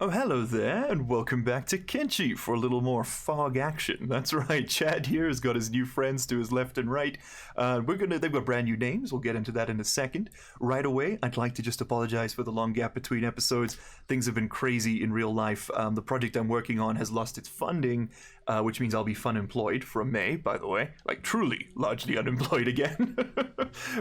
Oh, hello there, and welcome back to Kenshi for a little more fog action. That's right, Chad here has got his new friends to his left and right. They've got brand new names, we'll get into that in a second. Right away, I'd like to just apologize for the long gap between episodes. Things have been crazy in real life. The project I'm working on has lost its funding, which means I'll be unemployed from May, by the way. Like, truly, largely unemployed again.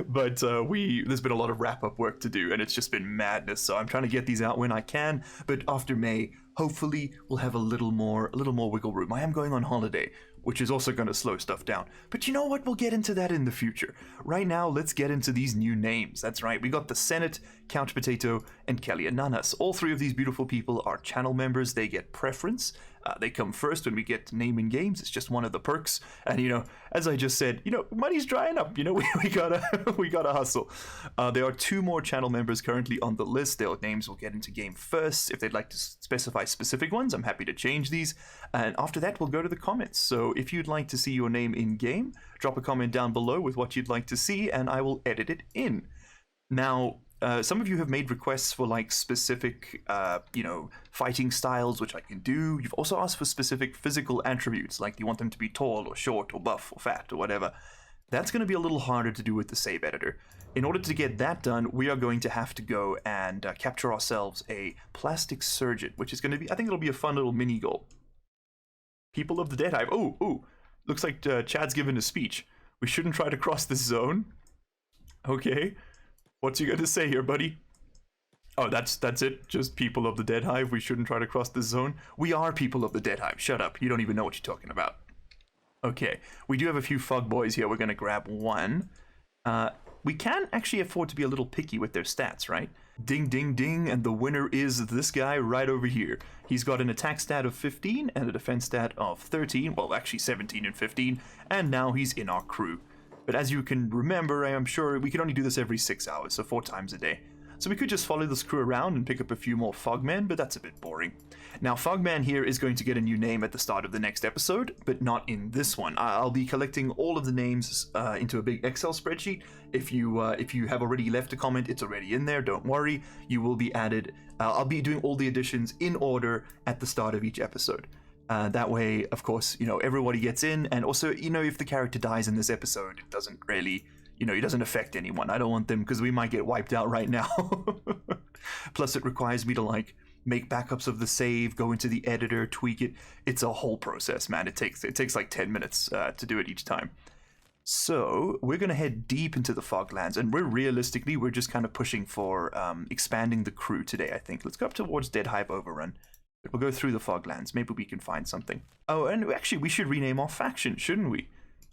But there's been a lot of wrap-up work to do, and it's just been madness, so I'm trying to get these out when I can, but after May, hopefully we'll have a little more wiggle room. I am going on holiday, which is also going to slow stuff down. But you know what? We'll get into that in the future. Right now, let's get into these new names. That's right, we got the Senate, Couch Potato, and Kelly Ananas. All three of these beautiful people are channel members. They get preference. They come first when we get to name in games. It's just one of the perks. And, you know, as I just said, you know, money's drying up. You know, we gotta hustle. There are two more channel members currently on the list. Their names will get into game first. If they'd like to specify specific ones, I'm happy to change these. And after that, we'll go to the comments. So if you'd like to see your name in game, drop a comment down below with what you'd like to see, and I will edit it in. Now, some of you have made requests for like specific, fighting styles, which I can do. You've also asked for specific physical attributes, like you want them to be tall or short or buff or fat or whatever. That's going to be a little harder to do with the save editor. In order to get that done, we are going to have to go and capture ourselves a plastic surgeon, which is going to be, I think it'll be a fun little mini goal. People of the Dead Hive. Oh, looks like Chad's given a speech. We shouldn't try to cross this zone. Okay. What's you got to say here, buddy? Oh, that's it. Just people of the Dead Hive. We shouldn't try to cross this zone. We are people of the Dead Hive. Shut up. You don't even know what you're talking about. Okay. We do have a few fog boys here. We're going to grab one. We can actually afford to be a little picky with their stats, right? Ding, ding, ding. And the winner is this guy right over here. He's got an attack stat of 15 and a defense stat of 13. Well, actually 17 and 15. And now he's in our crew. But as you can remember, I am sure we can only do this every 6 hours, so 4 times a day. So we could just follow this crew around and pick up a few more Fogmen, but that's a bit boring. Now, Fogman here is going to get a new name at the start of the next episode, but not in this one. I'll be collecting all of the names into a big Excel spreadsheet. If you have already left a comment, it's already in there, don't worry. You will be added. I'll be doing all the additions in order at the start of each episode. That way, of course, you know, everybody gets in, and also, you know, if the character dies in this episode, it doesn't really, you know, it doesn't affect anyone. I don't want them, because we might get wiped out right now. Plus, it requires me to, like, make backups of the save, go into the editor, tweak it. It's a whole process, man. It takes like 10 minutes to do it each time. So, we're going to head deep into the Foglands, and we're just kind of pushing for expanding the crew today, I think. Let's go up towards Dead Hive Overrun. We'll go through the Foglands. Maybe we can find something. Oh, and actually, we should rename our faction, shouldn't we?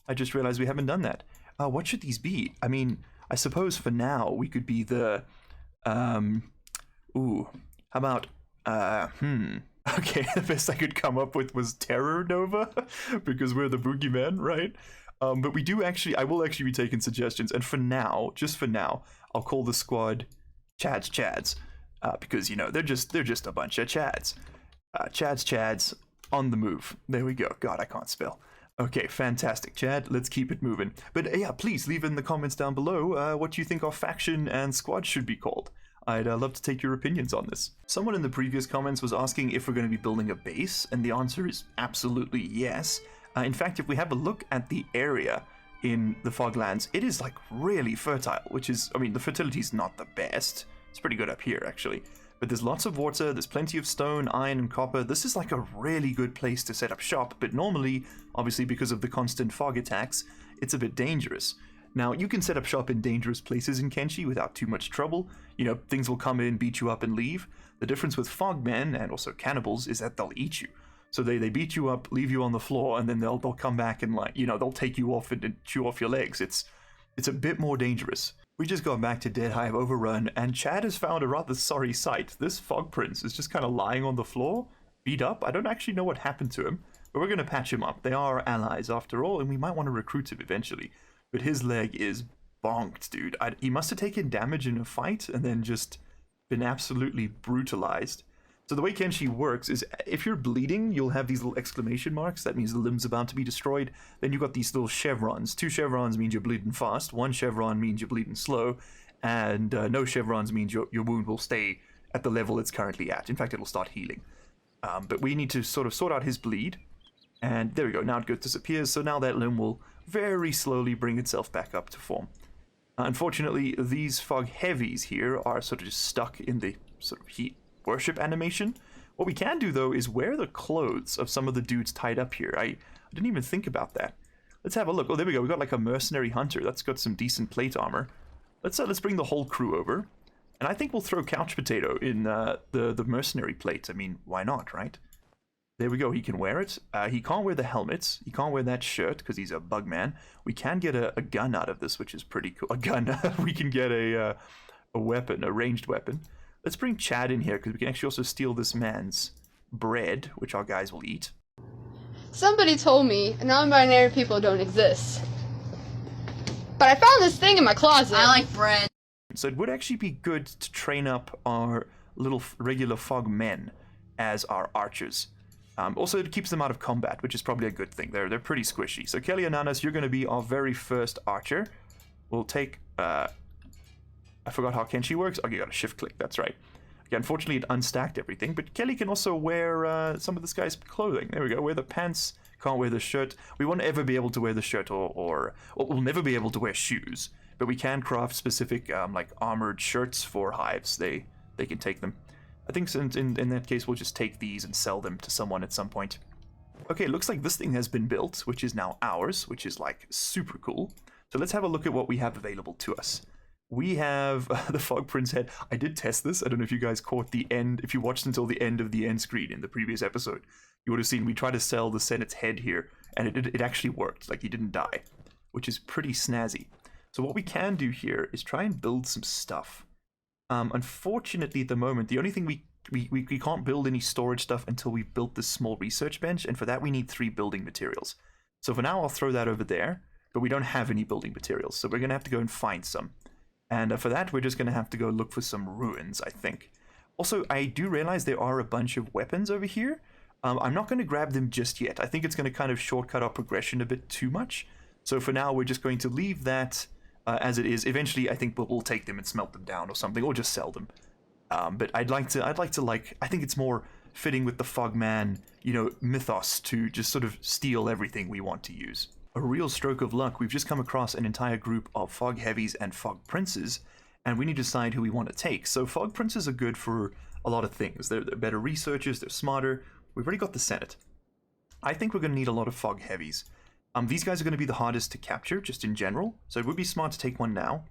I just realized we haven't done that. What should these be? I mean, I suppose for now, we could be the... how about... Okay, the best I could come up with was Terror Nova, because we're the boogeyman, right? But we do actually... I will actually be taking suggestions, and for now, just for now, I'll call the squad Chads. Because, you know, they're just a bunch of Chads. Chads, on the move. There we go. God, I can't spell. Okay, fantastic, Chad. Let's keep it moving. But yeah, please leave in the comments down below what you think our faction and squad should be called. I'd love to take your opinions on this. Someone in the previous comments was asking if we're going to be building a base, and the answer is absolutely yes. In fact, if we have a look at the area in the Foglands, it is like really fertile, which is, I mean, the fertility is not the best. It's pretty good up here, actually. But there's lots of water, there's plenty of stone, iron, and copper. This is like a really good place to set up shop, but normally, obviously because of the constant fog attacks, it's a bit dangerous. Now, you can set up shop in dangerous places in Kenshi without too much trouble. You know, things will come in, beat you up, and leave. The difference with fogmen, and also cannibals, is that they'll eat you. So they beat you up, leave you on the floor, and then they'll come back and, like, you know, they'll take you off and chew off your legs. It's a bit more dangerous. We just got back to Dead Hive Overrun, and Chad has found a rather sorry sight. This Fog Prince is just kind of lying on the floor, beat up. I don't actually know what happened to him, but we're going to patch him up. They are our allies after all, and we might want to recruit him eventually. But his leg is bonked, dude. He must have taken damage in a fight and then just been absolutely brutalized. So the way Kenshi works is if you're bleeding, you'll have these little exclamation marks. That means the limb's about to be destroyed. Then you've got these little chevrons. 2 chevrons means you're bleeding fast. 1 chevron means you're bleeding slow. And no chevrons means your wound will stay at the level it's currently at. In fact, it'll start healing. But we need to sort of sort out his bleed. And there we go, now it disappears, so now that limb will very slowly bring itself back up to form. Unfortunately, these fog heavies here are sort of just stuck in the sort of heat worship animation. What we can do, though, is wear the clothes of some of the dudes tied up here. I didn't even think about that. Let's have a look. Oh, there we go. We got like a mercenary hunter. That's got some decent plate armor. Let's bring the whole crew over. And I think we'll throw Couch Potato in the mercenary plate. I mean, why not, right? There we go. He can wear it. He can't wear the helmets. He can't wear that shirt because he's a bug man. We can get a gun out of this, which is pretty cool. A gun. We can get a weapon, a ranged weapon. Let's bring Chad in here because we can actually also steal this man's bread, which our guys will eat. Somebody told me non-binary people don't exist. But I found this thing in my closet. I like bread. So it would actually be good to train up our little regular fog men as our archers. Also, it keeps them out of combat, which is probably a good thing. They're pretty squishy. So Kelly and Nanas, you're going to be our very first archer. We'll take... I forgot how Kenshi works. Oh, you got a shift click. That's right. Okay, unfortunately, it unstacked everything. But Kelly can also wear some of this guy's clothing. There we go. Wear the pants. Can't wear the shirt. We won't ever be able to wear the shirt or we'll never be able to wear shoes. But we can craft specific like armored shirts for hives. They can take them. I think in that case, we'll just take these and sell them to someone at some point. Okay, looks like this thing has been built, which is now ours, which is like super cool. So let's have a look at what we have available to us. We have the Fog Prince head. I did test this. I don't know if you guys caught the end. If you watched until the end of the end screen in the previous episode, you would have seen we tried to sell the Senate's head here, and it actually worked. Like, he didn't die, which is pretty snazzy. So what we can do here is try and build some stuff. Unfortunately, at the moment, the only thing we can't build any storage stuff until we've built this small research bench, and for that we need 3 building materials. So for now, I'll throw that over there, but we don't have any building materials, so we're going to have to go and find some. And for that, we're just going to have to go look for some ruins, I think. Also, I do realize there are a bunch of weapons over here. I'm not going to grab them just yet. I think it's going to kind of shortcut our progression a bit too much. So for now, we're just going to leave that as it is. Eventually, I think we'll take them and smelt them down or something, or just sell them. But I'd like to I think it's more fitting with the Fogman, mythos to just sort of steal everything we want to use. A real stroke of luck, we've just come across an entire group of Fog Heavies and Fog Princes, and we need to decide who we want to take. So Fog Princes are good for a lot of things. They're better researchers, they're smarter. We've already got the Senate. I think we're going to need a lot of Fog Heavies. These guys are going to be the hardest to capture, just in general, so it would be smart to take one now.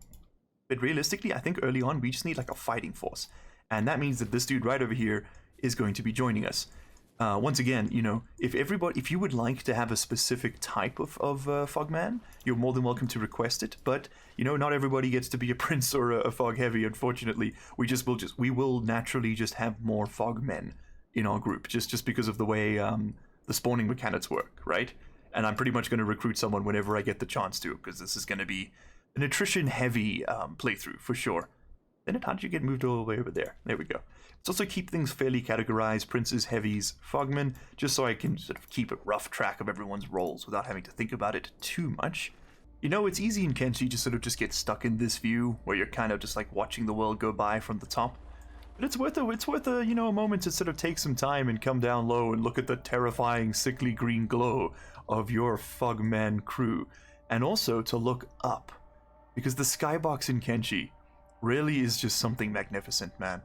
But realistically, I think early on we just need like a fighting force. And that means that this dude right over here is going to be joining us. Once again, if you would like to have a specific type of Fogman, you're more than welcome to request it. But not everybody gets to be a prince or a Fog Heavy. Unfortunately, we will naturally just have more Fogmen in our group, just because of the way the spawning mechanics work, right? And I'm pretty much going to recruit someone whenever I get the chance to, because this is going to be an attrition-heavy playthrough for sure. Then how did you get moved all the way over there? There we go. Let's also keep things fairly categorized, princes, heavies, fogmen, just so I can sort of keep a rough track of everyone's roles without having to think about it too much. It's easy in Kenshi to sort of just get stuck in this view, where you're kind of just like watching the world go by from the top. But it's worth a moment to sort of take some time and come down low and look at the terrifying sickly green glow of your Fogman crew. And also to look up, because the skybox in Kenshi really is just something magnificent, man.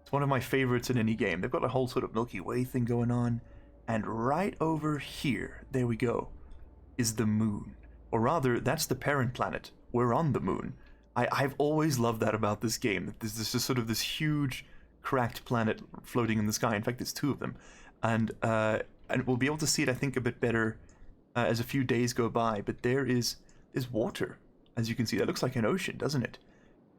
It's one of my favorites in any game. They've got a whole sort of Milky Way thing going on. And right over here, there we go, is the moon. Or rather, that's the parent planet. We're on the moon. I've always loved that about this game. That there's just sort of this huge, cracked planet floating in the sky. In fact, there's 2 of them. And we'll be able to see it, I think, a bit better as a few days go by. But there's water, as you can see. That looks like an ocean, doesn't it?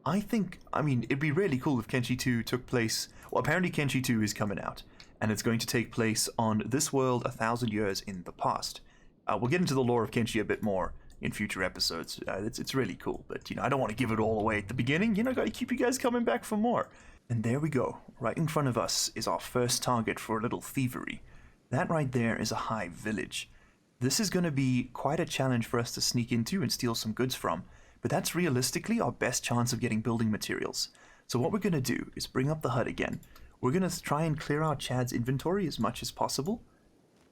It'd be really cool if Kenshi 2 took place... Well, apparently Kenshi 2 is coming out, and it's going to take place on this world 1,000 years in the past. We'll get into the lore of Kenshi a bit more in future episodes. It's really cool, but, I don't want to give it all away at the beginning. Gotta keep you guys coming back for more. And there we go. Right in front of us is our first target for a little thievery. That right there is a Hive village. This is going to be quite a challenge for us to sneak into and steal some goods from. But that's realistically our best chance of getting building materials. So what we're going to do is bring up the HUD again. We're going to try and clear out Chad's inventory as much as possible.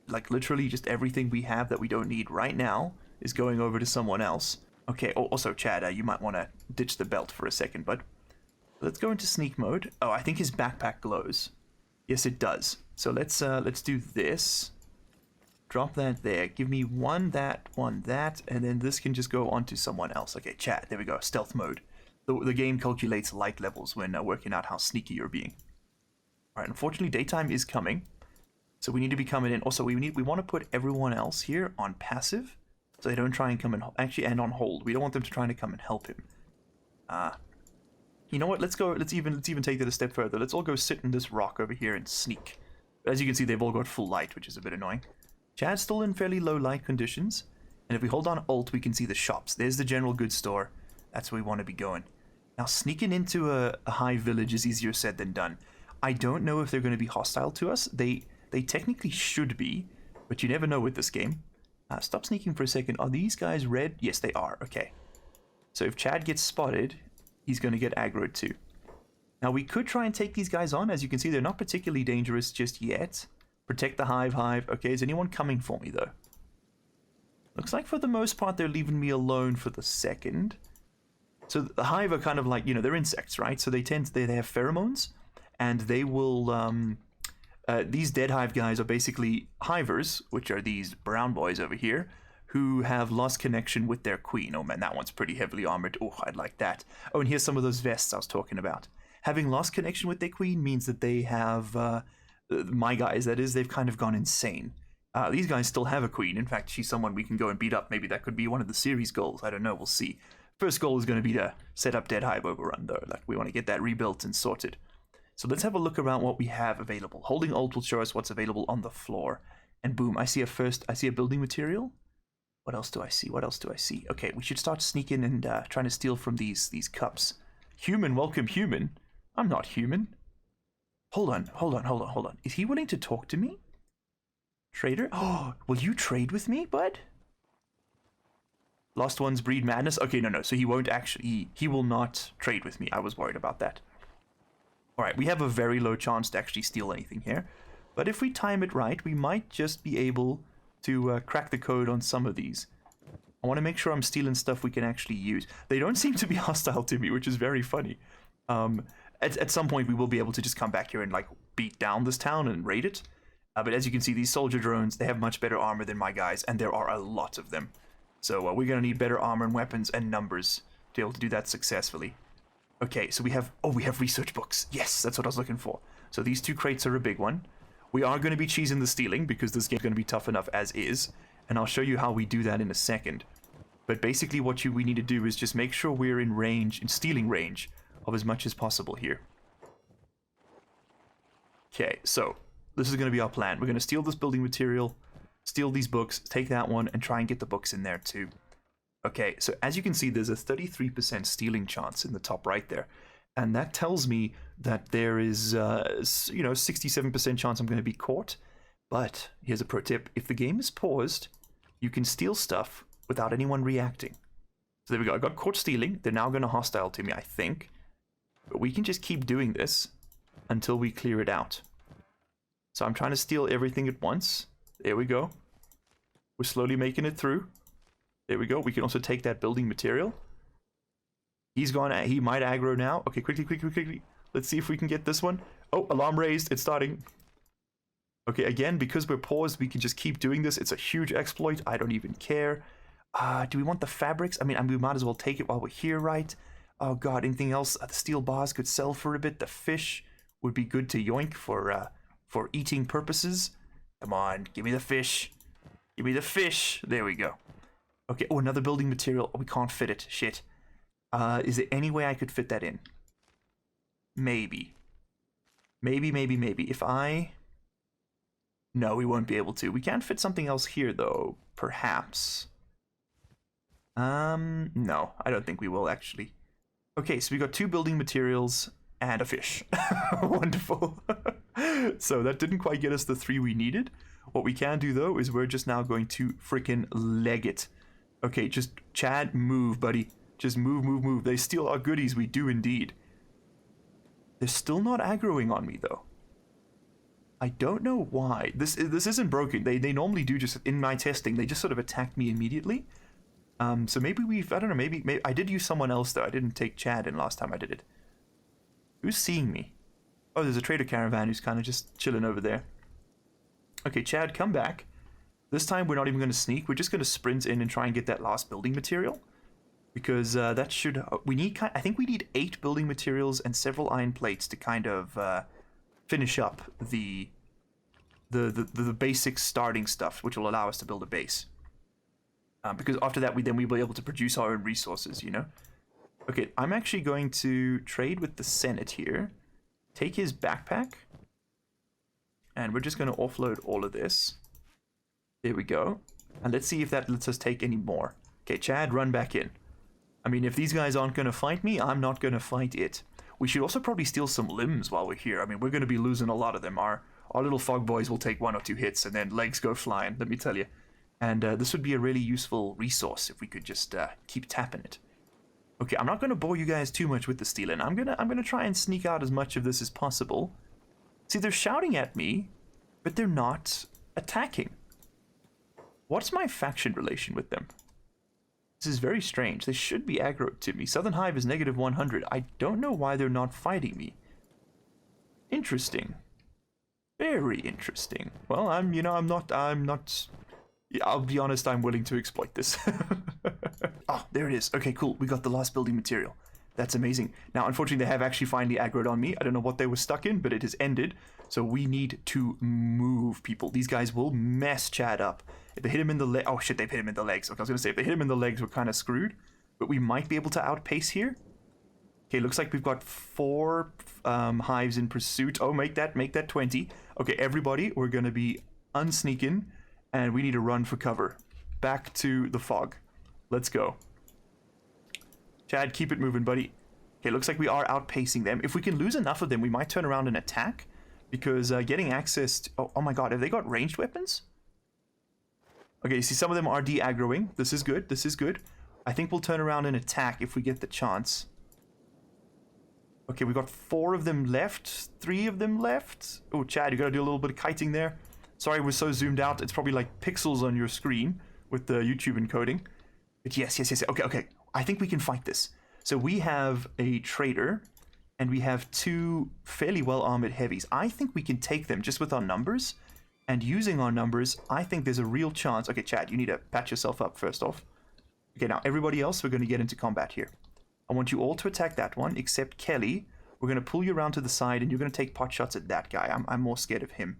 Like literally just everything we have that we don't need right now is going over to someone else. Okay, also Chad, you might want to ditch the belt for a second, bud. Let's go into sneak mode. Oh, I think his backpack glows. Yes, it does. So let's do this. Drop that there. Give me one that, and then this can just go onto someone else. Okay, Chad, there we go. Stealth mode. The game calculates light levels when working out how sneaky you're being. All right, unfortunately, daytime is coming. So we need to be coming in. Also, we want to put everyone else here on passive, so they don't try and come and actually and on hold. We don't want them to try to come and help him. You know what? Let's go. Let's even take that a step further. Let's all go sit in this rock over here and sneak. But as you can see, they've all got full light, which is a bit annoying. Chad's still in fairly low light conditions, and if we hold on Alt, we can see the shops. There's the general goods store. That's where we want to be going. Now, sneaking into a Hive village is easier said than done. I don't know if they're going to be hostile to us. They technically should be, but you never know with this game. Stop sneaking for a second. Are these guys red? Yes, they are. Okay. So if Chad gets spotted, he's going to get aggroed too. Now, we could try and take these guys on. As you can see, they're not particularly dangerous just yet. Protect the Hive. Okay, is anyone coming for me, though? Looks like for the most part, they're leaving me alone for the second. So the Hive are kind of like, they're insects, right? So they have pheromones, and they will... these dead Hive guys are basically Hivers, which are these brown boys over here, who have lost connection with their queen. Oh man, that one's pretty heavily armored. Oh, I'd like that. Oh, and here's some of those vests I was talking about. Having lost connection with their queen means that they have, my guys, that is, they've kind of gone insane. These guys still have a queen. In fact, she's someone we can go and beat up. Maybe that could be one of the series goals. I don't know, we'll see. First goal is going to be to set up Dead Hive Overrun, though. Like, we want to get that rebuilt and sorted. So let's have a look around what we have available. Holding Alt will show us what's available on the floor. And boom, I see a building material. What else do I see? Okay, we should start sneaking and trying to steal from these cups. Human, welcome human. I'm not human. Hold on. Is he willing to talk to me? Trader? Oh, will you trade with me, bud? Lost ones breed madness? Okay, no. So he won't actually... He will not trade with me. I was worried about that. Alright, we have a very low chance to actually steal anything here. But if we time it right, we might just be able to crack the code on some of these. I want to make sure I'm stealing stuff we can actually use. They don't seem to be hostile to me, which is very funny. At some point, we will be able to just come back here and, like, beat down this town and raid it. But as you can see, these soldier drones, they have much better armor than my guys, and there are a lot of them. So we're going to need better armor and weapons and numbers to be able to do that successfully. Okay, so we have research books. Yes, that's what I was looking for. So these two crates are a big one. We are going to be cheesing the stealing because this game's going to be tough enough as is, and I'll show you how we do that in a second. But basically what we need to do is just make sure we're in stealing range of as much as possible here. Okay, so this is going to be our plan. We're going to steal this building material, steal these books, take that one, and try and get the books in there too. Okay, so as you can see, there's a 33% stealing chance in the top right there. And that tells me that there is, 67% chance I'm going to be caught. But here's a pro tip. If the game is paused, you can steal stuff without anyone reacting. So there we go. I got caught stealing. They're now going to hostile to me, I think. But we can just keep doing this until we clear it out. So I'm trying to steal everything at once. There we go. We're slowly making it through. There we go. We can also take that building material. He's gone. He might aggro now. Okay, quickly. Let's see if we can get this one. Oh, alarm raised. It's starting. Okay, again, because we're paused, we can just keep doing this. It's a huge exploit. I don't even care. Do we want the fabrics? I mean, we might as well take it while we're here, right? Oh, God, anything else? The steel bars could sell for a bit. The fish would be good to yoink for eating purposes. Come on, give me the fish. Give me the fish. There we go. Okay, oh, another building material. Oh, we can't fit it. Shit. Is there any way I could fit that in? Maybe. Maybe. If I... No, we won't be able to. We can fit something else here, though. Perhaps. No, I don't think we will, actually. Okay, so we got 2 building materials and a fish. Wonderful. So that didn't quite get us the 3 we needed. What we can do, though, is we're just now going to frickin' leg it. Okay, just Chad, move, buddy. Just move. They steal our goodies. We do indeed. They're still not aggroing on me, though. I don't know why. This isn't broken. They normally do just, in my testing, they just sort of attack me immediately. So maybe I don't know, maybe I did use someone else, though. I didn't take Chad in last time I did it. Who's seeing me? Oh, there's a trader caravan who's kind of just chilling over there. Okay, Chad, come back. This time we're not even going to sneak. We're just going to sprint in and try and get that last building material. Because that should... we need... I think we need 8 building materials and several iron plates to kind of finish up the basic starting stuff, which will allow us to build a base. Because after that, we'll be able to produce our own resources, you know? Okay, I'm actually going to trade with the Senate here. Take his backpack. And we're just going to offload all of this. There we go. And let's see if that lets us take any more. Okay, Chad, run back in. I mean, if these guys aren't going to fight me, I'm not going to fight it. We should also probably steal some limbs while we're here. I mean, we're going to be losing a lot of them. Our little fog boys will take 1 or 2 hits and then legs go flying, let me tell you. And this would be a really useful resource if we could just keep tapping it. Okay, I'm not going to bore you guys too much with the stealing. I'm gonna try and sneak out as much of this as possible. See, they're shouting at me, but they're not attacking. What's my faction relation with them? This is very strange. They should be aggroed to me. Southern Hive is negative 100. I don't know why they're not fighting me. Interesting. Very interesting. Well, I'm not... Yeah, I'll be honest, I'm willing to exploit this. Oh, there it is. Okay, cool. We got the last building material. That's amazing. Now, unfortunately, they have actually finally aggroed on me. I don't know what they were stuck in, but it has ended. So we need to move, people. These guys will mess Chad up. If they hit him in the leg... Oh, shit, they've hit him in the legs. Okay, I was going to say, if they hit him in the legs, we're kind of screwed. But we might be able to outpace here. Okay, looks like we've got 4 hives in pursuit. Oh, make that 20. Okay, everybody, we're going to be unsneaking. And we need to run for cover. Back to the fog. Let's go. Chad, keep it moving, buddy. Okay, looks like we are outpacing them. If we can lose enough of them, we might turn around and attack. Because getting access to... Oh my god, have they got ranged weapons? Okay, you see some of them are de-aggroing. This is good, this is good. I think we'll turn around and attack if we get the chance. Okay, we got 4 of them left. 3 of them left. Oh, Chad, you gotta do a little bit of kiting there. Sorry, we're so zoomed out. It's probably like pixels on your screen with the YouTube encoding. But yes. Okay. I think we can fight this. So we have a trader, and we have 2 fairly well-armored heavies. I think we can take them just with our numbers. And using our numbers, I think there's a real chance... Okay, Chad, you need to patch yourself up first off. Okay, now everybody else, we're going to get into combat here. I want you all to attack that one, except Kelly. We're going to pull you around to the side, and you're going to take pot shots at that guy. I'm more scared of him.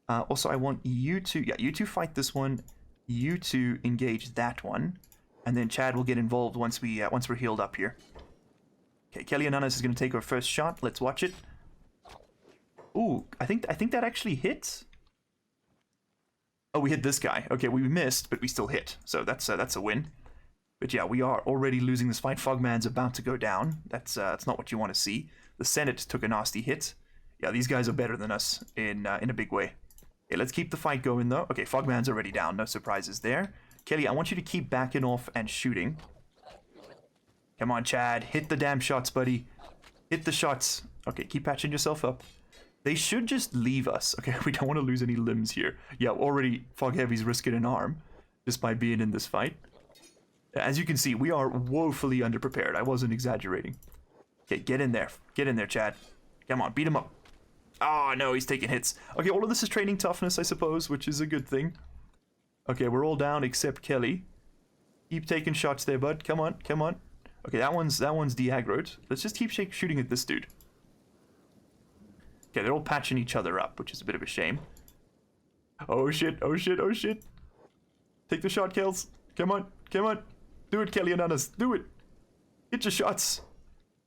Also, I want you to... Yeah, you 2 fight this one. You 2 engage that one. And then Chad will get involved once we're healed up here. Okay, Kelly Ananas is going to take her first shot. Let's watch it. Ooh, I think that actually hit. Oh, we hit this guy. Okay, we missed, but we still hit. So that's a win. But yeah, we are already losing this fight. Fogman's about to go down. That's not what you want to see. The Senate took a nasty hit. Yeah, these guys are better than us in a big way. Okay, let's keep the fight going, though. Okay, Fogman's already down. No surprises there. Kelly, I want you to keep backing off and shooting. Come on, Chad. Hit the damn shots, buddy. Hit the shots. Okay, keep patching yourself up. They should just leave us. Okay, we don't want to lose any limbs here. Yeah, already Fog Heavy's risking an arm just by being in this fight. As you can see, we are woefully underprepared. I wasn't exaggerating. Okay, get in there. Get in there, Chad. Come on, beat him up. Oh, no, he's taking hits. Okay, all of this is training toughness, I suppose, which is a good thing. Okay, we're all down except Kelly. Keep taking shots there, bud. Come on, come on. Okay, that one's de-aggroed. Let's just keep shooting at this dude. Okay, they're all patching each other up, which is a bit of a shame. Oh, shit, oh, shit, oh, shit. Take the shot, Kels. Come on, come on. Do it, Kelly Ananas. Do it. Hit your shots.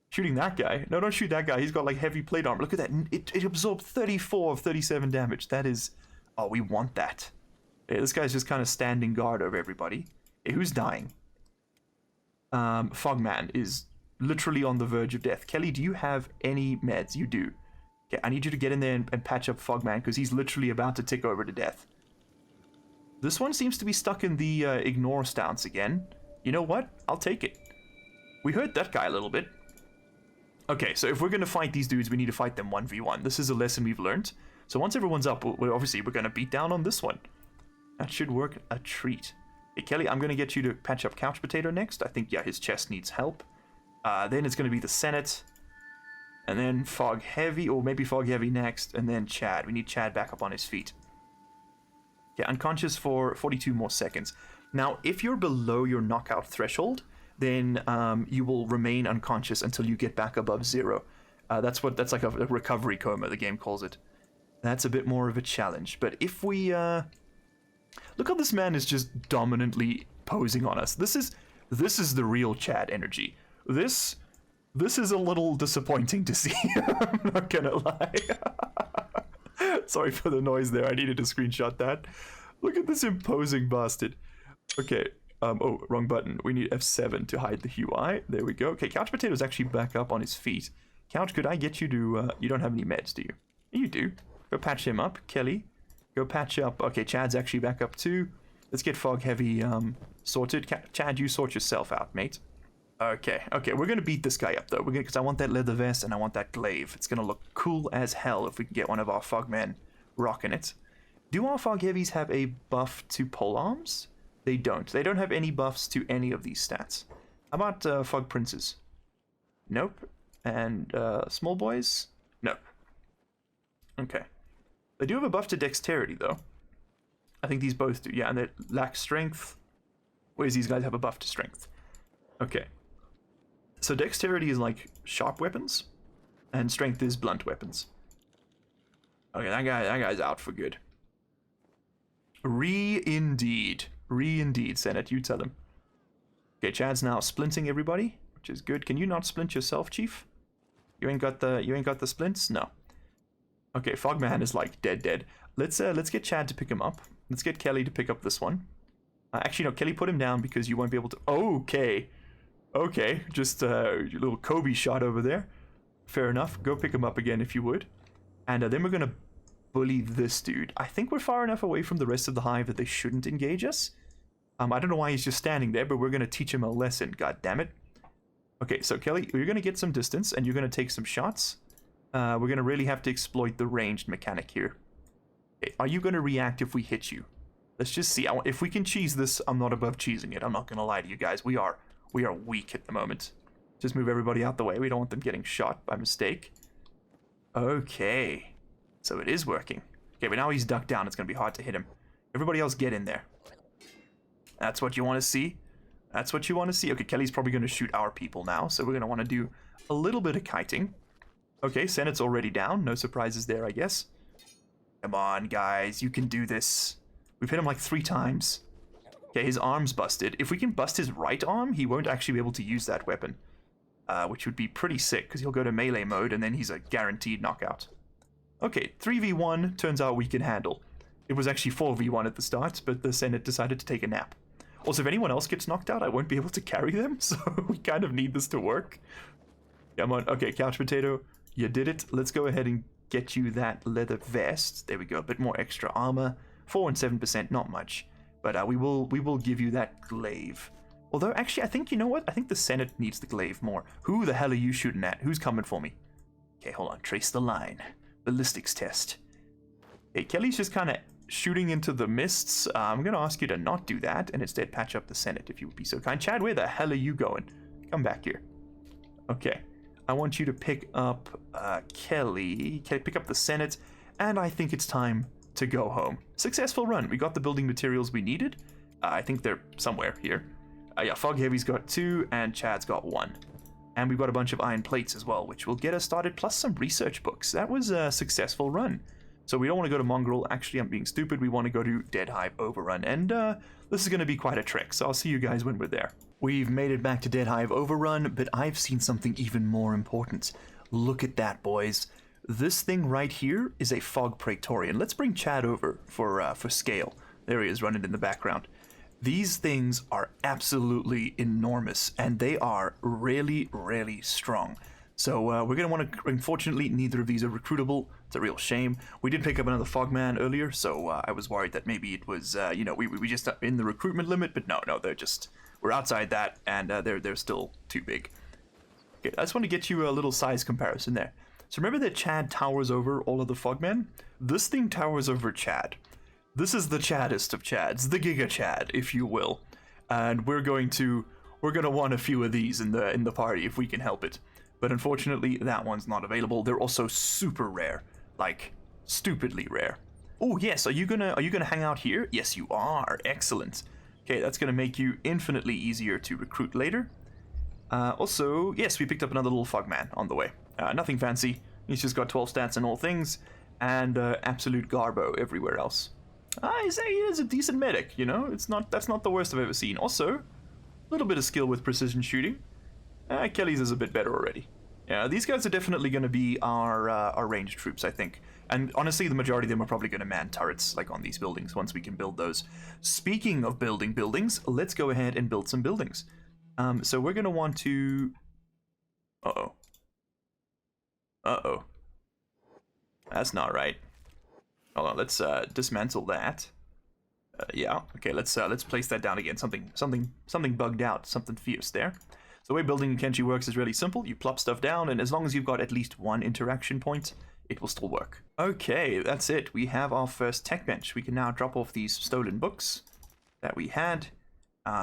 Shooting that guy. No, don't shoot that guy. He's got like heavy plate armor. Look at that. It absorbed 34 of 37 damage. That is... Oh, we want that. Yeah, this guy's just kind of standing guard over everybody. Hey, who's dying? Fogman is literally on the verge of death. Kelly, do you have any meds? You do. Okay, I need you to get in there and patch up Fogman because he's literally about to tick over to death. This one seems to be stuck in the ignore stance again. You know what? I'll take it. We hurt that guy a little bit. Okay, so if we're going to fight these dudes, we need to fight them 1v1. This is a lesson we've learned. So once everyone's up, obviously we're going to beat down on this one. That should work a treat. Hey, Kelly, I'm going to get you to patch up Couch Potato next. I think, yeah, his chest needs help. Then it's going to be the Senate. And then Fog Heavy, or maybe Fog Heavy next. And then Chad. We need Chad back up on his feet. Yeah, unconscious for 42 more seconds. Now, if you're below your knockout threshold, then you will remain unconscious until you get back above 0. That's like a recovery coma, the game calls it. That's a bit more of a challenge. But if we... Look how this man is just dominantly posing on us. This is the real Chad energy. This is a little disappointing to see. I'm not gonna lie. Sorry for the noise there. I needed to screenshot that. Look at this imposing bastard. Okay. Oh, wrong button. We need F7 to hide the UI. There we go. Okay, Couch Potato's actually back up on his feet. Couch, could I get you to... you don't have any meds, do you? You do. Go patch him up. Kelly, go patch up... Okay, Chad's actually back up too. Let's get Fog Heavy sorted. Chad, you sort yourself out, mate. Okay, we're gonna beat this guy up though. Because I want that leather vest and I want that glaive. It's gonna look cool as hell if we can get one of our Fogmen rocking it. Do our Fog Heavies have a buff to polearms? They don't. They don't have any buffs to any of these stats. How about Fog Princes? Nope. And Small Boys? Nope. Okay. They do have a buff to Dexterity though. I think these both do. Yeah, and they lack Strength. Whereas these guys have a buff to Strength. Okay. So Dexterity is like sharp weapons, and Strength is blunt weapons. Okay, that guy's out for good. Re-indeed, Senate, you tell him. Okay, Chad's now splinting everybody, which is good. Can you not splint yourself, Chief? You ain't got the splints? No. Okay, Fogman is like dead. Let's get Chad to pick him up. Let's get Kelly to pick up this one. Actually, no, Kelly, put him down because you won't be able to... Okay, just a little Kobe shot over there. Fair enough. Go pick him up again if you would. And then we're going to bully this dude. I think we're far enough away from the rest of the Hive that they shouldn't engage us. I don't know why he's just standing there, but we're going to teach him a lesson. God damn it. Okay, so Kelly, you're going to get some distance and you're going to take some shots. We're going to really have to exploit the ranged mechanic here. Okay, are you going to react if we hit you? Let's just see. If we can cheese this, I'm not above cheesing it. I'm not going to lie to you guys. We are weak at the moment. Just move everybody out the way. We don't want them getting shot by mistake. Okay. So it is working. Okay, but now he's ducked down. It's going to be hard to hit him. Everybody else get in there. That's what you want to see? That's what you want to see? Okay, Kelly's probably going to shoot our people now, so we're going to want to do a little bit of kiting. Okay, Senate's already down. No surprises there, I guess. Come on, guys. You can do this. We've hit him like 3 times. Okay, his arm's busted. If we can bust his right arm, he won't actually be able to use that weapon. Which would be pretty sick, because he'll go to melee mode, and then he's a guaranteed knockout. Okay, 3v1 turns out we can handle. It was actually 4v1 at the start, but the Senate decided to take a nap. Also, if anyone else gets knocked out, I won't be able to carry them, so we kind of need this to work. Come on. Okay, Couch Potato, you did it. Let's go ahead and get you that leather vest. There we go, a bit more extra armor. 4 and 7%, not much. But we will give you that glaive. Although, actually, I think, you know what? I think the Senate needs the glaive more. Who the hell are you shooting at? Who's coming for me? Okay, hold on. Trace the line. Ballistics test. Hey, Kelly's just kind of shooting into the mists. I'm going to ask you to not do that and instead patch up the Senate, if you would be so kind. Chad, where the hell are you going? Come back here. Okay. I want you to pick up Kelly. Okay, pick up the Senate. And I think it's time to go home. Successful run. We got the building materials we needed. I think they're somewhere here. Yeah, Fog Heavy's got 2 and Chad's got 1. And we've got a bunch of iron plates as well, which will get us started, plus some research books. That was a successful run. So we don't want to go to Mongrel. Actually, I'm being stupid. We want to go to Dead Hive Overrun. And this is going to be quite a trek, so I'll see you guys when we're there. We've made it back to Dead Hive Overrun, but I've seen something even more important. Look at that, boys. This thing right here is a Fog Praetorian. Let's bring Chad over for scale. There he is, running in the background. These things are absolutely enormous, and they are really, really strong. So we're going to want to... Unfortunately, neither of these are recruitable. It's a real shame. We did pick up another Fogman earlier, so I was worried that maybe it was, we just in the recruitment limit, but no, they're just... We're outside that, and they're still too big. Okay, I just want to get you a little size comparison there. So remember that Chad towers over all of the Fogmen? This thing towers over Chad. This is the Chaddest of Chads, the Giga Chad, if you will. And we're gonna want a few of these in the party if we can help it. But unfortunately, that one's not available. They're also super rare, like stupidly rare. Oh yes, are you gonna hang out here? Yes, you are. Excellent. Okay, that's gonna make you infinitely easier to recruit later. Also, yes, we picked up another little Fogman on the way. Nothing fancy. He's just got 12 stats in all things, and absolute garbo everywhere else. I say he is a decent medic, you know? That's not the worst I've ever seen. Also, a little bit of skill with precision shooting. Kelly's is a bit better already. Yeah, these guys are definitely going to be our ranged troops, I think. And honestly, the majority of them are probably going to man turrets, like on these buildings, once we can build those. Speaking of building buildings, let's go ahead and build some buildings. So we're going to want to... Uh-oh. Uh-oh. That's not right. Hold on, let's dismantle that. Yeah, okay, let's place that down again. Something bugged out, something fierce there. So the way building in Kenshi works is really simple. You plop stuff down, and as long as you've got at least one interaction point, it will still work. Okay, that's it. We have our first tech bench. We can now drop off these stolen books that we had.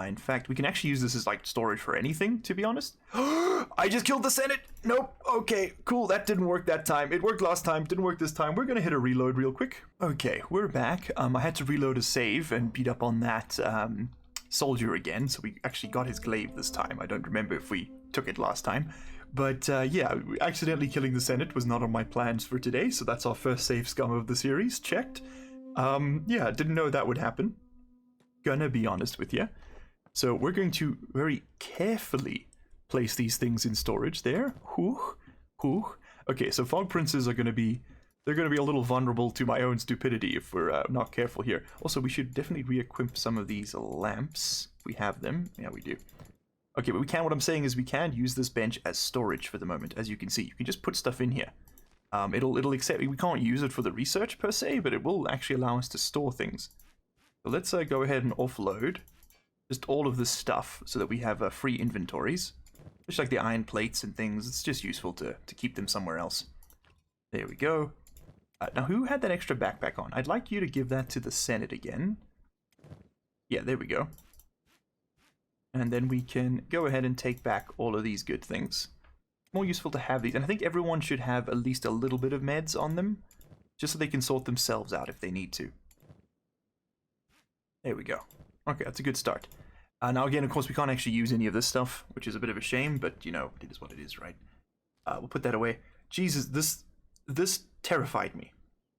In fact, we can actually use this as like storage for anything, to be honest. I just killed the Senate! Nope. Okay, cool. That didn't work that time. It worked last time, didn't work this time. We're gonna hit a reload real quick. Okay, we're back. I had to reload a save and beat up on that soldier again, so we actually got his glaive this time. I don't remember if we took it last time. But yeah, accidentally killing the Senate was not on my plans for today, so that's our first save scum of the series. Checked. Yeah, didn't know that would happen. Gonna be honest with you. So we're going to very carefully place these things in storage there. Okay, so Fog Princes are going to be... They're going to be a little vulnerable to my own stupidity if we're not careful here. Also, we should definitely re-equip some of these lamps. We have them. Yeah, we do. Okay, but we can... What I'm saying is we can use this bench as storage for the moment. As you can see, you can just put stuff in here. It'll accept... We can't use it for the research per se, but it will actually allow us to store things. So let's go ahead and offload just all of this stuff so that we have free inventories. Just like the iron plates and things, it's just useful to keep them somewhere else. There we go. Now, who had that extra backpack on? I'd like you to give that to the Senate again. Yeah, there we go. And then we can go ahead and take back all of these good things. More useful to have these, and I think everyone should have at least a little bit of meds on them, just so they can sort themselves out if they need to. There we go. Okay, that's a good start. Now again, of course, we can't actually use any of this stuff, which is a bit of a shame, but, you know, it is what it is, right? We'll put that away. Jesus, this terrified me.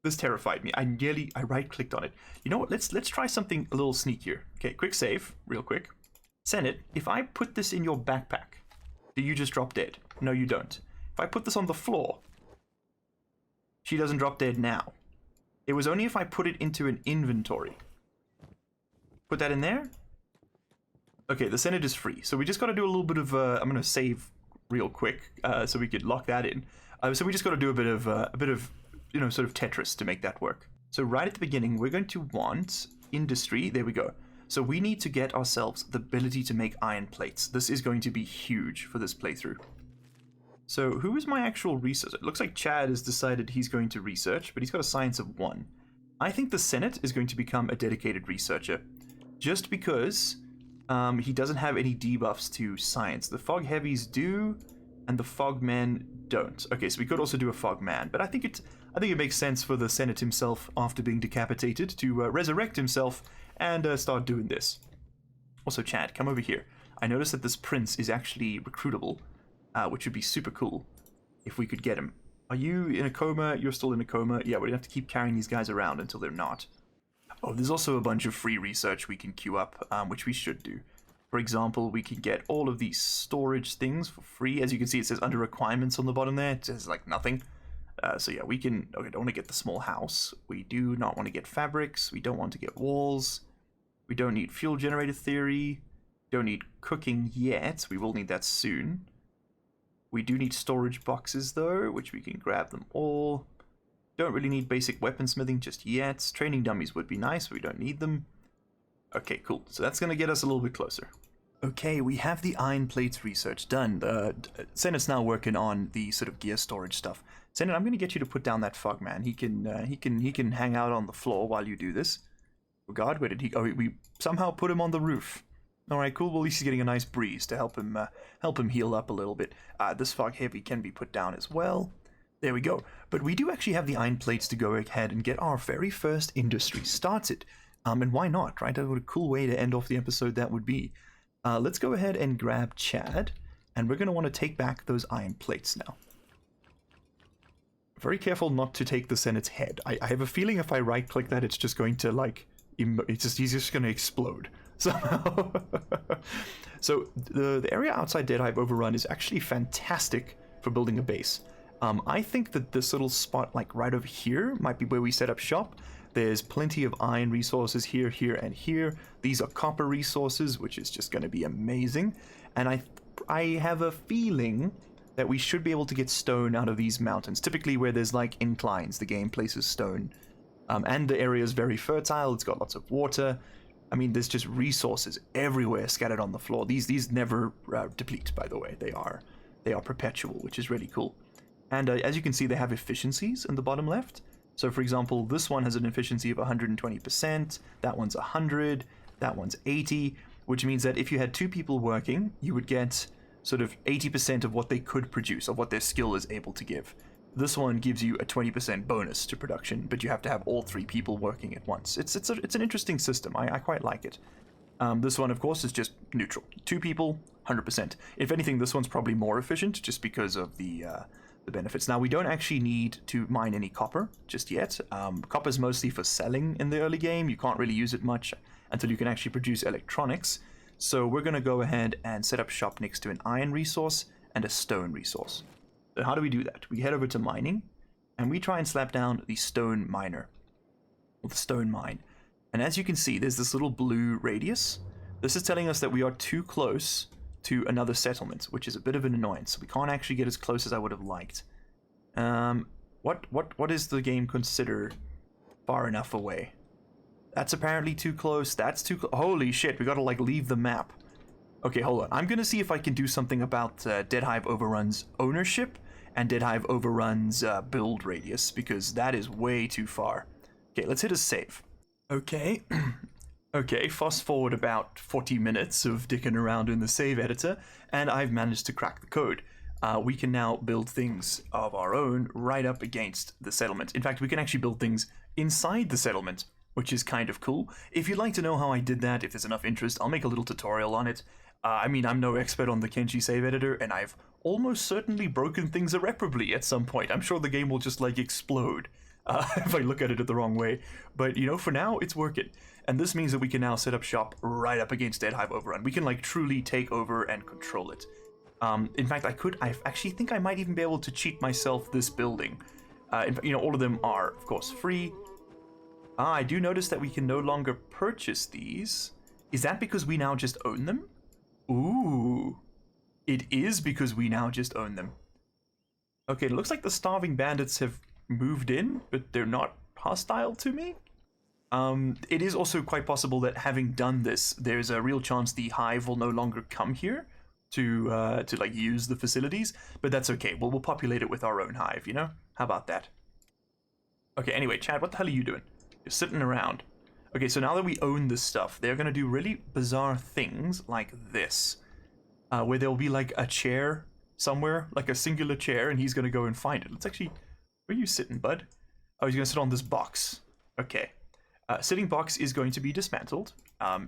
This terrified me. I right-clicked on it. You know what? Let's try something a little sneakier. Okay, quick save, real quick. Senate, if I put this in your backpack, do you just drop dead? No, you don't. If I put this on the floor, she doesn't drop dead now. It was only if I put it into an inventory. Put that in there. Okay, the Senate is free. So we just got to do a little bit of... I'm going to save real quick so we could lock that in. So we just got to do a bit of, you know, sort of Tetris to make that work. So right at the beginning, we're going to want industry. There we go. So we need to get ourselves the ability to make iron plates. This is going to be huge for this playthrough. So who is my actual researcher? It looks like Chad has decided he's going to research, but he's got a science of 1. I think the Senate is going to become a dedicated researcher. Just because he doesn't have any debuffs to science. The Fog Heavies do, and the Fogmen don't. Okay, so we could also do a Fogman, but I think it makes sense for the Senate himself, after being decapitated, to resurrect himself and start doing this. Also, Chad, come over here. I noticed that this prince is actually recruitable, which would be super cool if we could get him. Are you in a coma? You're still in a coma? Yeah, we're gonna have to keep carrying these guys around until they're not. Oh, there's also a bunch of free research we can queue up, which we should do. For example, we can get all of these storage things for free. As you can see, it says under requirements on the bottom there. It says, like, nothing. So yeah, we can... Okay, don't want to get the small house. We do not want to get fabrics. We don't want to get walls. We don't need fuel generator theory. Don't need cooking yet. We will need that soon. We do need storage boxes, though, which we can grab them all. Don't really need basic weaponsmithing just yet. Training dummies would be nice, but we don't need them. Okay, cool. So that's going to get us a little bit closer. Okay, we have the iron plates research done. Senate's now working on the sort of gear storage stuff. Senate, I'm going to get you to put down that Fogman. He can hang out on the floor while you do this. Oh God, where did he? Oh, we somehow put him on the roof. All right, cool. Well, at least he's getting a nice breeze to help him heal up a little bit. This fog heavy can be put down as well. There we go. But we do actually have the iron plates to go ahead and get our very first industry started. And why not, right? What a cool way to end off the episode that would be. Let's go ahead and grab Chad, and we're going to want to take back those iron plates now. Very careful not to take the Senate's head. I have a feeling if I right-click that, it's just going to, like, he's just going to explode somehow. So the area outside Dead Hive Overrun is actually fantastic for building a base. I think that this little spot, like right over here, might be where we set up shop. There's plenty of iron resources here, here, and here. These are copper resources, which is just going to be amazing. And I have a feeling that we should be able to get stone out of these mountains. Typically where there's like inclines, the game places stone. And the area is very fertile. It's got lots of water. I mean, there's just resources everywhere scattered on the floor. These never deplete, by the way. They are perpetual, which is really cool. And as you can see, they have efficiencies in the bottom left. So for example, this one has an efficiency of 120%, that one's 100, that one's 80, which means that if you had two people working, you would get sort of 80% of what they could produce, of what their skill is able to give. This one gives you a 20% bonus to production, but you have to have all three people working at once. It's an interesting system. I quite like it. This one, of course, is just neutral. Two people, 100%. If anything, this one's probably more efficient just because of the benefits. Now, we don't actually need to mine any copper just yet. Copper's mostly for selling in the early game. You can't really use it much until you can actually produce electronics. So we're going to go ahead and set up shop next to an iron resource and a stone resource. So how do we do that? We head over to mining, and we try and slap down the stone miner, or the stone mine. And as you can see, there's this little blue radius. This is telling us that we are too close to another settlement, which is a bit of an annoyance. We can't actually get as close as I would have liked. What is the game consider far enough away? That's apparently too close. That's too close. Holy shit, we gotta like leave the map. Okay, hold on. I'm gonna see if I can do something about Dead Hive Overrun's ownership and Dead Hive Overrun's build radius, because that is way too far. Okay, let's hit a save. Okay. Okay, fast forward about 40 minutes of dicking around in the save editor, and I've managed to crack the code. We can now build things of our own right up against the settlement. In fact, we can actually build things inside the settlement, which is kind of cool. If you'd like to know how I did that, if there's enough interest, I'll make a little tutorial on it. I mean, I'm no expert on the Kenshi save editor, and I've almost certainly broken things irreparably at some point. I'm sure the game will just, like, explode if I look at it the wrong way. But, you know, for now, it's working. And this means that we can now set up shop right up against Dead Hive Overrun. We can, like, truly take over and control it. In fact, I actually think I might even be able to cheat myself this building. In fact, you know, all of them are, of course, free. I do notice that we can no longer purchase these. Is that because we now just own them? Ooh. It is because we now just own them. Okay, it looks like the starving bandits have moved in, but they're not hostile to me. It is also quite possible that having done this, there's a real chance the Hive will no longer come here to like use the facilities, but that's okay. We'll populate it with our own Hive, you know? How about that? Okay, anyway, Chad, what the hell are you doing? You're sitting around. Okay, so now that we own this stuff, they're gonna do really bizarre things like this, where there'll be like a chair somewhere, like a singular chair, and he's gonna go and find it. Let's actually, where are you sitting, bud? Oh, he's gonna sit on this box. Okay. Sitting box is going to be dismantled,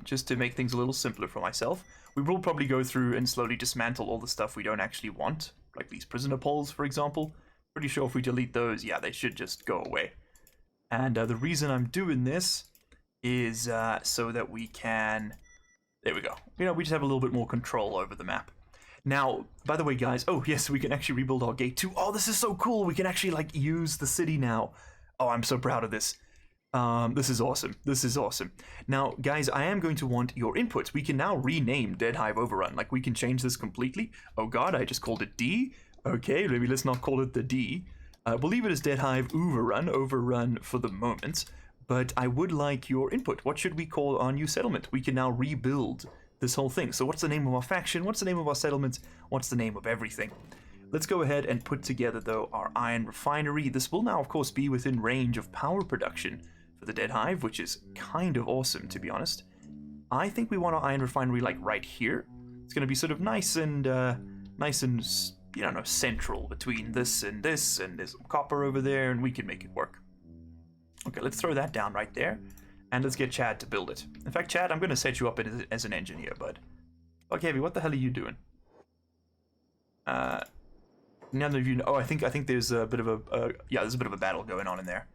just to make things a little simpler for myself. We will probably go through and slowly dismantle all the stuff we don't actually want, like these prisoner poles, for example. Pretty sure if we delete those, yeah, they should just go away. And the reason I'm doing this is so that we can... There we go. You know, we just have a little bit more control over the map. Now, by the way, guys, oh, yes, we can actually rebuild our gate too. Oh, this is so cool. We can actually, like, use the city now. Oh, I'm so proud of this. This is awesome. This is awesome. Now, guys, I am going to want your input. We can now rename Dead Hive Overrun. Like, we can change this completely. Oh, God, I just called it D. Okay, maybe let's not call it the D. We'll leave it as Dead Hive Overrun for the moment. But I would like your input. What should we call our new settlement? We can now rebuild this whole thing. So what's the name of our faction? What's the name of our settlement? What's the name of everything? Let's go ahead and put together, though, our iron refinery. This will now, of course, be within range of power production for the Dead Hive, which is kind of awesome, to be honest. I think we want our iron refinery, like, right here. It's going to be sort of nice and, you know, central between this, and there's some copper over there, and we can make it work. Okay, let's throw that down right there, and let's get Chad to build it. In fact, Chad, I'm going to set you up as an engineer, bud. Okay, Heavy, what the hell are you doing? None of you know. Oh, I think there's a bit of a there's a bit of a battle going on in there.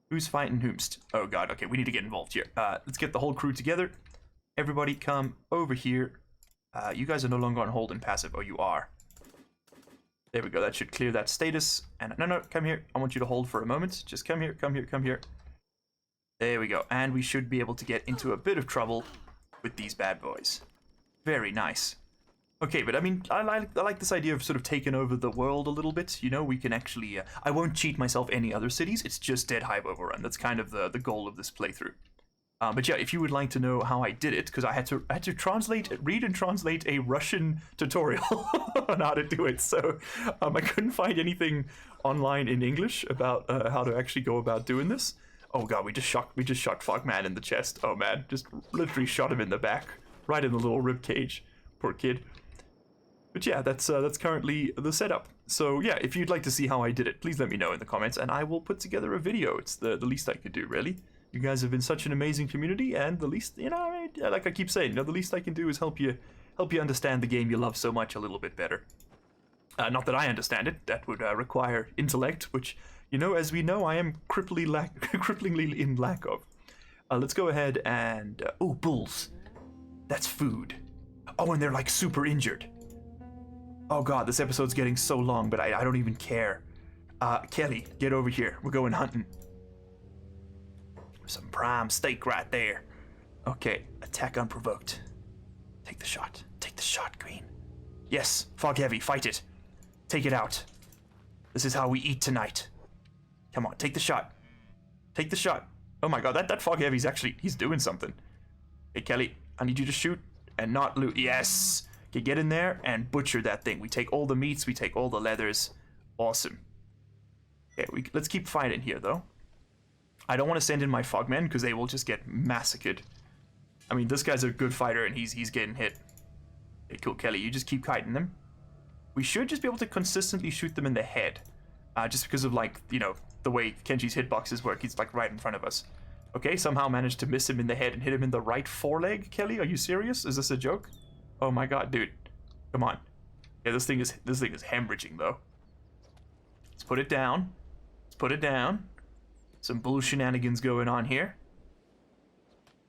Who's fighting whomst? Oh god, okay, we need to get involved here. Let's get the whole crew together. Everybody come over here. You guys are no longer on hold and passive. Oh, you are. There we go, that should clear that status. And no, come here. I want you to hold for a moment. Just come here, come here, come here. There we go. And we should be able to get into a bit of trouble with these bad boys. Very nice. Okay, but I mean, I like this idea of sort of taking over the world a little bit. You know, we can actually... I won't cheat myself any other cities. It's just Dead Hive Overrun. That's kind of the goal of this playthrough. But yeah, if you would like to know how I did it, because I had to read and translate a Russian tutorial on how to do it. So I couldn't find anything online in English about how to actually go about doing this. Oh god, we just shot Fogman in the chest. Oh man, just literally shot him in the back, right in the little rib cage. Poor kid. But yeah, that's currently the setup. So yeah, if you'd like to see how I did it, please let me know in the comments, and I will put together a video. It's the least I could do, really. You guys have been such an amazing community, and the least, you know, like I keep saying, you know, the least I can do is help you understand the game you love so much a little bit better. Not that I understand it. That would require intellect, which, you know, as we know, I am cripplingly in lack of. Let's go ahead and... oh, bulls. That's food. Oh, and they're, like, super injured. Oh god, this episode's getting so long, but I don't even care. Kelly, get over here. We're going hunting. Some prime steak right there. Okay, attack unprovoked. Take the shot. Take the shot, Queen. Yes, Fog Heavy, fight it. Take it out. This is how we eat tonight. Come on, take the shot. Take the shot. Oh my god, that Fog Heavy's actually, he's doing something. Hey, Kelly, I need you to shoot and not loot. Yes! Okay, get in there and butcher that thing. We take all the meats, we take all the leathers. Awesome. Okay, let's keep fighting here, though. I don't want to send in my Fogmen, because they will just get massacred. I mean, this guy's a good fighter, and he's getting hit. Okay, cool, Kelly, you just keep kiting them. We should just be able to consistently shoot them in the head. Just because of, like, you know, the way Kenshi's hitboxes work. He's, like, right in front of us. Okay, somehow managed to miss him in the head and hit him in the right foreleg, Kelly? Are you serious? Is this a joke? Oh my god, dude. Come on. Yeah, this thing is hemorrhaging, though. Let's put it down. Let's put it down. Some bull shenanigans going on here.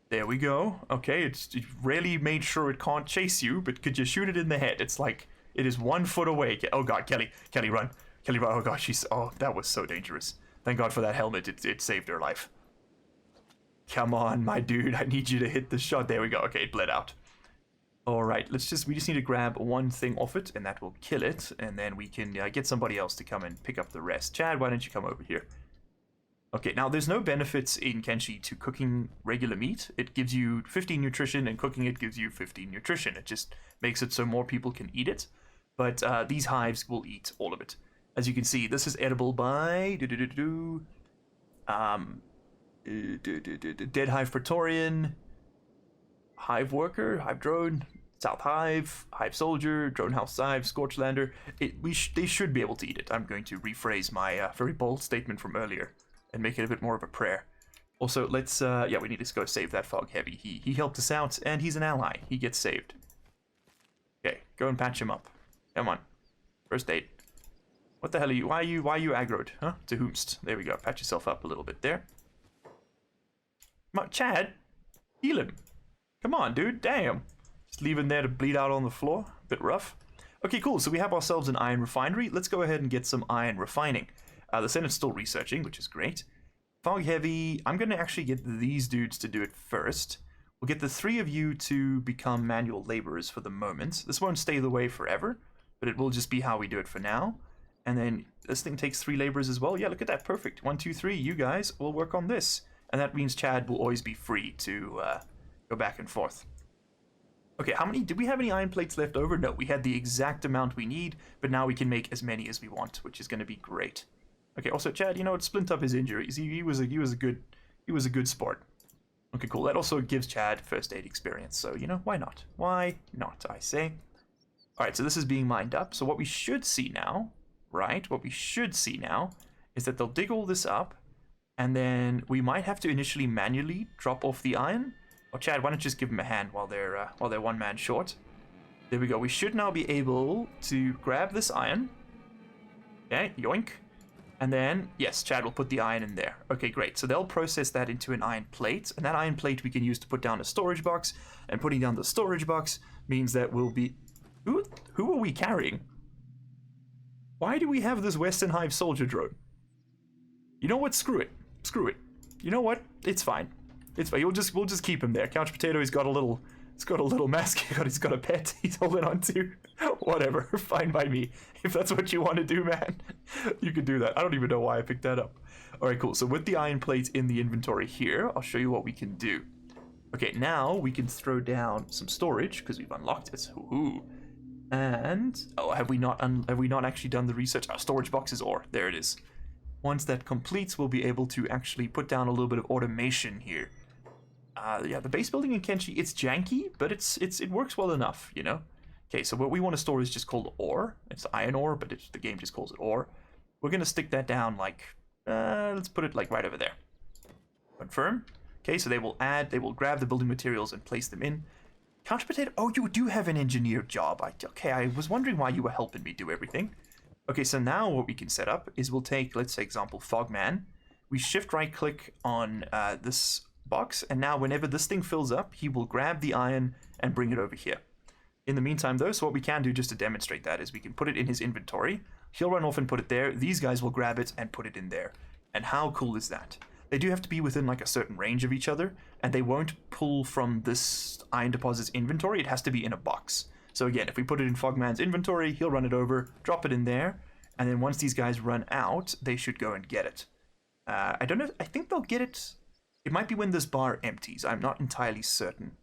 There we go. Okay, it really made sure it can't chase you, but could you shoot it in the head? It's like, it is 1 foot away. Oh god, Kelly. Kelly, run. Kelly, run. Oh gosh, oh, that was so dangerous. Thank god for that helmet. It saved her life. Come on, my dude. I need you to hit the shot. There we go. Okay, it bled out. Alright, we just need to grab one thing off it, and that will kill it, and then we can get somebody else to come and pick up the rest. Chad, why don't you come over here? Okay, now there's no benefits in Kenshi to cooking regular meat. It gives you 15 nutrition, and cooking it gives you 15 nutrition. It just makes it so more people can eat it, but these hives will eat all of it. As you can see, this is edible by... Dead Hive Praetorian... Hive Worker, Hive Drone, South Hive, Hive Soldier, Drone House Hive, Scorchlander. They should be able to eat it. I'm going to rephrase my very bold statement from earlier and make it a bit more of a prayer. Also, let's, we need to go save that Fog Heavy. He helped us out, and he's an ally. He gets saved. Okay, go and patch him up. Come on. First aid. What the hell are you? Why are you aggroed? Huh? To whomst. There we go. Patch yourself up a little bit there. Come on, Chad. Heal him. Come on, dude. Damn. Just leave him there to bleed out on the floor. Bit rough. Okay, cool. So we have ourselves an iron refinery. Let's go ahead and get some iron refining. The Senate's still researching, which is great. Fog Heavy. I'm going to actually get these dudes to do it first. We'll get the 3 of you to become manual laborers for the moment. This won't stay the way forever, but it will just be how we do it for now. And then this thing takes 3 laborers as well. Yeah, look at that. Perfect. 1, 2, 3. You guys will work on this. And that means Chad will always be free to... go back and forth. Okay, did we have any iron plates left over? No, we had the exact amount we need, but now we can make as many as we want, which is going to be great. Okay, also, Chad, you know what? Splint up his injuries. He was a good sport. Okay, cool. That also gives Chad first aid experience, so, you know, why not? Why not, I say. Alright, so this is being mined up. So what we should see now, right, is that they'll dig all this up, and then we might have to initially manually drop off the iron. Or Chad, why don't you just give them a hand while they're one man short? There we go. We should now be able to grab this iron. Okay, yoink. And then, yes, Chad will put the iron in there. Okay, great. So they'll process that into an iron plate, and that iron plate we can use to put down a storage box, and putting down the storage box means that we'll be... Who are we carrying? Why do we have this Western Hive soldier drone? You know what? Screw it. Screw it. You know what? It's fine. It's fine. We'll just keep him there. Couch Potato, he's got a little mask. He's got a pet he's holding on to. Whatever. Fine by me. If that's what you want to do, man, you can do that. I don't even know why I picked that up. Alright, cool. So with the iron plates in the inventory here, I'll show you what we can do. Okay, now we can throw down some storage because we've unlocked it. Ooh. And have we not actually done the research? Our storage box is ore. There it is. Once that completes, we'll be able to actually put down a little bit of automation here. Yeah, the base building in Kenshi, it's janky, but it works well enough, you know? Okay, so what we want to store is just called ore. It's iron ore, but the game just calls it ore. We're going to stick that down like, let's put it like right over there. Confirm. Okay, so they will grab the building materials and place them in. Couch Potato, oh, you do have an engineer job. Okay, I was wondering why you were helping me do everything. Okay, so now what we can set up is we'll take, let's say example, Fogman. We shift right click on this box, and now whenever this thing fills up, he will grab the iron and bring it over here. In the meantime though, so what we can do just to demonstrate that is we can put it in his inventory. He'll run off and put it there. These guys will grab it and put it in there. And how cool is that? They do have to be within like a certain range of each other, and they won't pull from this iron deposit's inventory. It has to be in a box. So again, if we put it in Fogman's inventory, he'll run it over, drop it in there, and then once these guys run out, they should go and get it. I don't know, I think they'll get it. It might be when this bar empties. I'm not entirely certain.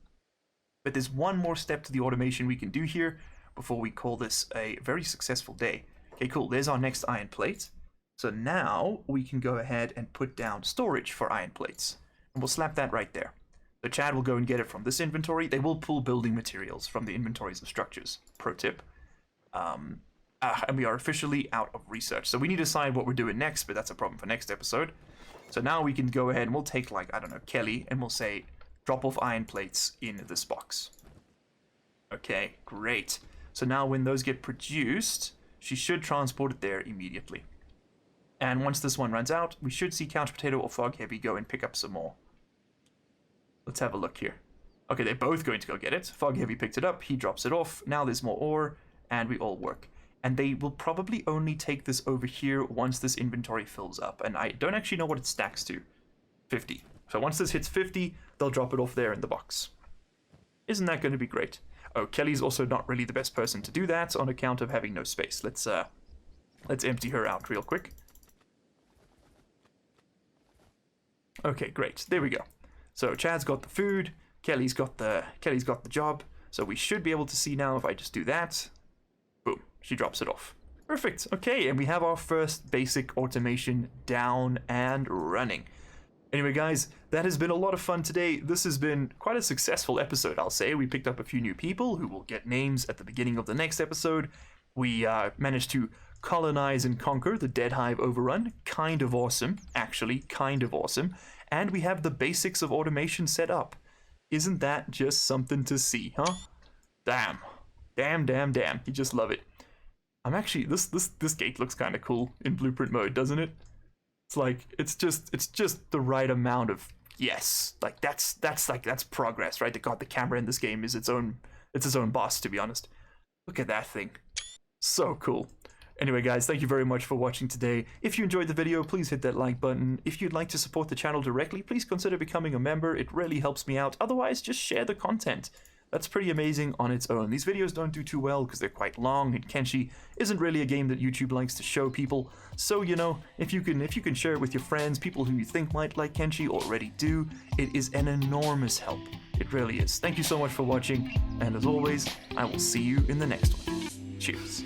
But there's one more step to the automation we can do here before we call this a very successful day. Okay, cool. There's our next iron plate. So now we can go ahead and put down storage for iron plates. And we'll slap that right there. So Chad will go and get it from this inventory. They will pull building materials from the inventories of structures. Pro tip. And we are officially out of research. So we need to decide what we're doing next, but that's a problem for next episode. So now we can go ahead and we'll take, like, I don't know, Kelly, and we'll say, drop off iron plates in this box. Okay, great. So now when those get produced, she should transport it there immediately. And once this one runs out, we should see Couch Potato or Fog Heavy go and pick up some more. Let's have a look here. Okay, they're both going to go get it. Fog Heavy picked it up, he drops it off. Now there's more ore, and we all work. And they will probably only take this over here once this inventory fills up. And I don't actually know what it stacks to. 50. So once this hits 50, they'll drop it off there in the box. Isn't that going to be great? Oh, Kelly's also not really the best person to do that on account of having no space. Let's empty her out real quick. Okay, great. There we go. So Chad's got the food, Kelly's got the job. So we should be able to see now if I just do that. Boom, she drops it off. Perfect. Okay, and we have our first basic automation down and running. Anyway, guys, that has been a lot of fun today. This has been quite a successful episode, I'll say. We picked up a few new people who will get names at the beginning of the next episode. We managed to colonize and conquer the Dead Hive Overrun. Kind of awesome, actually, kind of awesome. And we have the basics of automation set up. Isn't that just something to see, huh? Damn. Damn. You just love it. I'm actually, this gate looks kind of cool in blueprint mode, doesn't it? It's like, it's just the right amount of yes. Like that's progress, right? The camera in this game is its own boss, to be honest. Look at that thing. So cool. Anyway, guys, thank you very much for watching today. If you enjoyed the video, please hit that like button. If you'd like to support the channel directly, please consider becoming a member. It really helps me out. Otherwise, just share the content. That's pretty amazing on its own. These videos don't do too well because they're quite long, and Kenshi isn't really a game that YouTube likes to show people. So, you know, if you can share it with your friends, people who you think might like Kenshi already do, it is an enormous help. It really is. Thank you so much for watching, and as always, I will see you in the next one. Cheers.